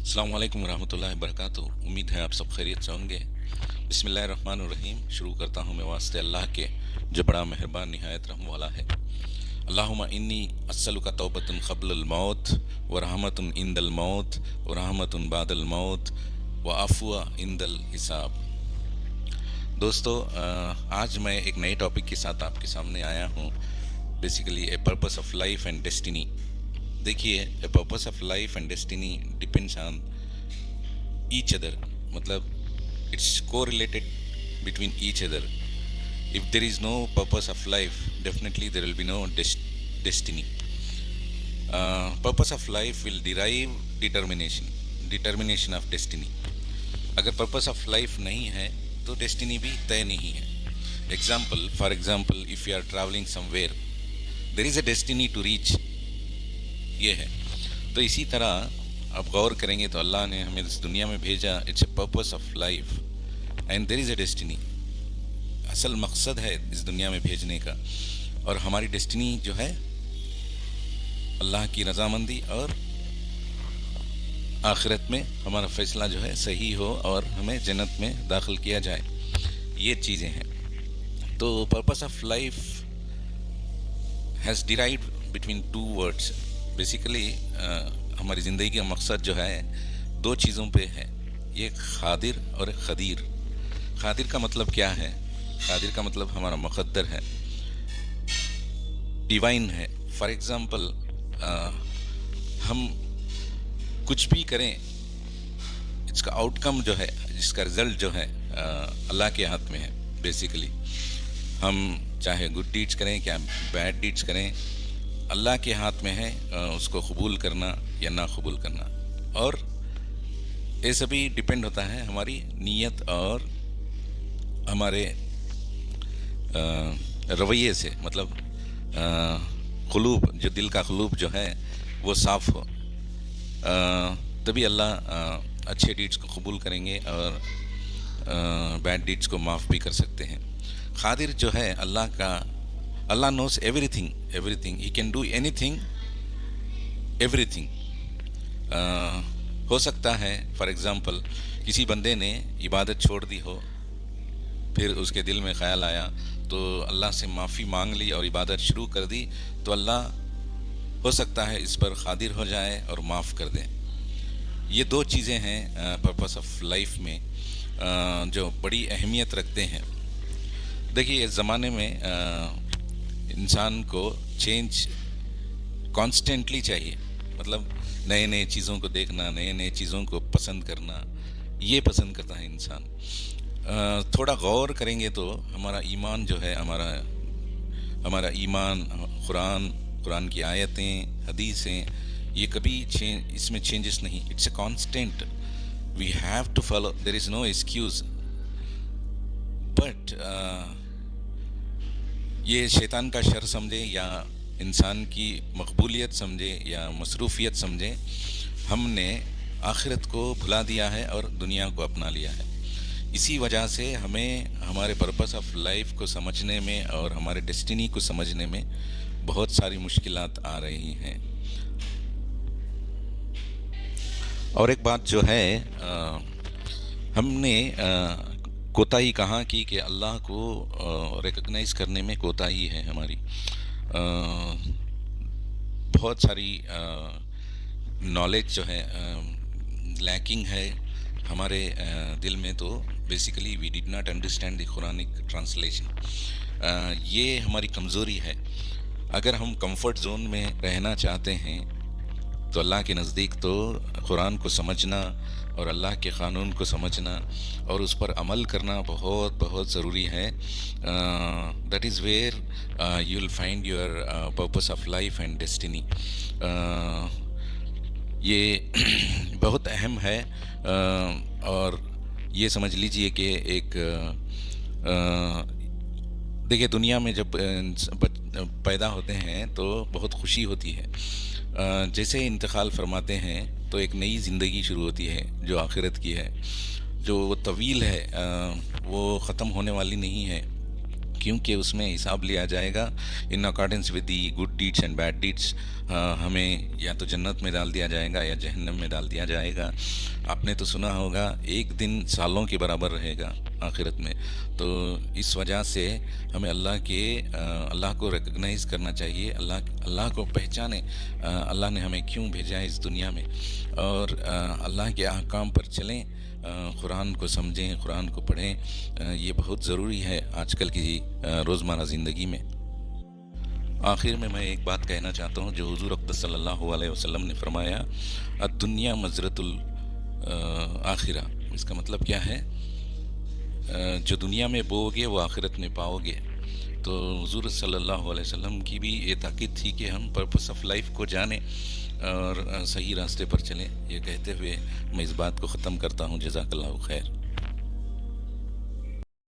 अस्सलाम वालेकुम रहमतुल्लाहि वबरकातुह। उम्मीद है आप सब खैरियत से होंगे। बिस्मिल्लाहिर्रहमानिर्रहीम। शुरू करता हूँ मैं वास्ते अल्लाह के जो बड़ा मेहरबान निहायत रहम वाला है। अल्लाहुम्मा इन्नी अस्सलुका तौबतुन क़ब्लल मौत व रहमतुन इंदल मौत व रहमतुन बादल मौत व अफ़्वा इंदल हिसाब। दोस्तों, आज मैं एक नए टॉपिक के साथ आपके सामने आया हूँ। Basically a purpose of life and destiny. देखिए, a purpose of life and destiny depends on each other, मतलब it's correlated between each other. If there is no purpose of life, definitely there will be no destiny. Purpose of life will derive determination of destiny. अगर purpose of life नहीं है तो destiny भी तय नहीं है। For example, if you are travelling somewhere, there is a destiny to reach, ये है। तो इसी तरह आप गौर करेंगे तो अल्लाह ने हमें इस दुनिया में भेजा, it's a purpose of life and there is a destiny. असल मकसद है इस दुनिया में भेजने का, और हमारी डेस्टिनी जो है अल्लाह की रज़ामंदी और आखिरत में हमारा फ़ैसला जो है सही हो और हमें जन्नत में दाखिल किया जाए, ये चीज़ें हैं। तो purpose of life has derived between two words. Basically हमारी ज़िंदगी का मकसद जो है दो चीज़ों पे है, ये खादिर और खदीर। खादिर का मतलब क्या है? खादिर का मतलब हमारा मुक़द्दर है, डिवाइन है। फॉर एग्ज़ाम्पल, हम कुछ भी करें, इसका आउटकम जो है, जिसका रिज़ल्ट जो है अल्लाह के हाथ में है। बेसिकली हम चाहे गुड डीड्स करें क्या बैड डीड्स करें, अल्लाह के हाथ में है उसको कबूल करना या ना कबूल करना। और ये सभी डिपेंड होता है हमारी नीयत और हमारे रवैये से, मतलब क़ुलूब, जो दिल का क़ुलूब जो है वो साफ़ हो, तभी अल्लाह अच्छे डीड्स को कबूल करेंगे और बैड डीड्स को माफ़ भी कर सकते हैं। खादिर जो है अल्लाह का, Allah knows everything, he can do anything, everything. हो सकता है फॉर एग्ज़ाम्पल किसी बंदे ने इबादत छोड़ दी हो, फिर उसके दिल में ख़याल आया तो अल्लाह से माफ़ी मांग ली और इबादत शुरू कर दी, तो अल्लाह हो सकता है इस पर क़ादिर हो जाए और माफ़ कर दें। ये दो चीज़ें हैं पर्पस ऑफ लाइफ में जो बड़ी अहमियत रखते हैं। देखिए, इस ज़माने में इंसान को चेंज कॉन्स्टेंटली चाहिए, मतलब नए नए चीज़ों को देखना, नए नए चीज़ों को पसंद करना, ये पसंद करता है इंसान। थोड़ा गौर करेंगे तो हमारा ईमान जो है, हमारा ईमान, कुरान की आयतें, हदीसें, ये कभी इसमें चेंजेस नहीं। It's a constant, we have to follow, there is no excuse. But ये शैतान का शर समझे या इंसान की मकबूलियत समझे या मसरूफ़ियत समझे, हमने आखिरत को भुला दिया है और दुनिया को अपना लिया है। इसी वजह से हमें हमारे पर्पस ऑफ लाइफ को समझने में और हमारे डेस्टिनी को समझने में बहुत सारी मुश्किलात आ रही हैं। और एक बात जो है, हमने कोताही कहाँ की कि अल्लाह को रिकग्नाइज़ करने में कोताही है हमारी। बहुत सारी नॉलेज जो है लैकिंग है हमारे दिल में। तो basically we did not understand the Quranic translation. ये हमारी कमज़ोरी है। अगर हम कंफर्ट जोन में रहना चाहते हैं तो अल्लाह के नज़दीक तो कुरान को समझना और अल्लाह के क़ानून को समझना और उस पर अमल करना बहुत बहुत ज़रूरी है। That is where you will find your purpose of life and destiny. ये बहुत अहम है। और ये समझ लीजिए कि एक देखिए, दुनिया में जब पैदा होते हैं तो बहुत खुशी होती है। जैसे इंतकाल फरमाते हैं तो एक नई ज़िंदगी शुरू होती है जो आखिरत की है, जो तवील है, वो ख़त्म होने वाली नहीं है। کیونکہ اس میں حساب لیا جائے گا in accordance with the good deeds and bad deeds. ہمیں یا تو جنت میں ڈال دیا جائے گا یا جہنم میں ڈال دیا جائے گا. آپ نے تو سنا ہوگا ایک دن سالوں کے برابر رہے گا آخرت میں. تو اس وجہ سے ہمیں اللہ کو ریکگنائز کرنا چاہیے، اللہ کو پہچانیں اللہ نے ہمیں کیوں بھیجا ہے اس دنیا میں، اور اللہ کے احکام پر چلیں، قرآن کو سمجھیں، قرآن کو پڑھیں. یہ بہت ضروری ہے آج کل کی روزمرہ زندگی میں. آخر میں ایک بات کہنا چاہتا ہوں جو حضور اقدس صلی اللہ علیہ وسلم نے فرمایا، الدنیا مزرعۃ الآخرہ. اس کا مطلب کیا ہے؟ جو دنیا میں بو گے وہ آخرت میں پاؤ گے. تو حضور صلی اللہ علیہ وسلم کی بھی یہ تاکید تھی کہ ہم پرپس آف لائف کو جانیں اور صحیح راستے پر چلیں. یہ کہتے ہوئے میں اس بات کو ختم کرتا ہوں. جزاک اللہ خیر.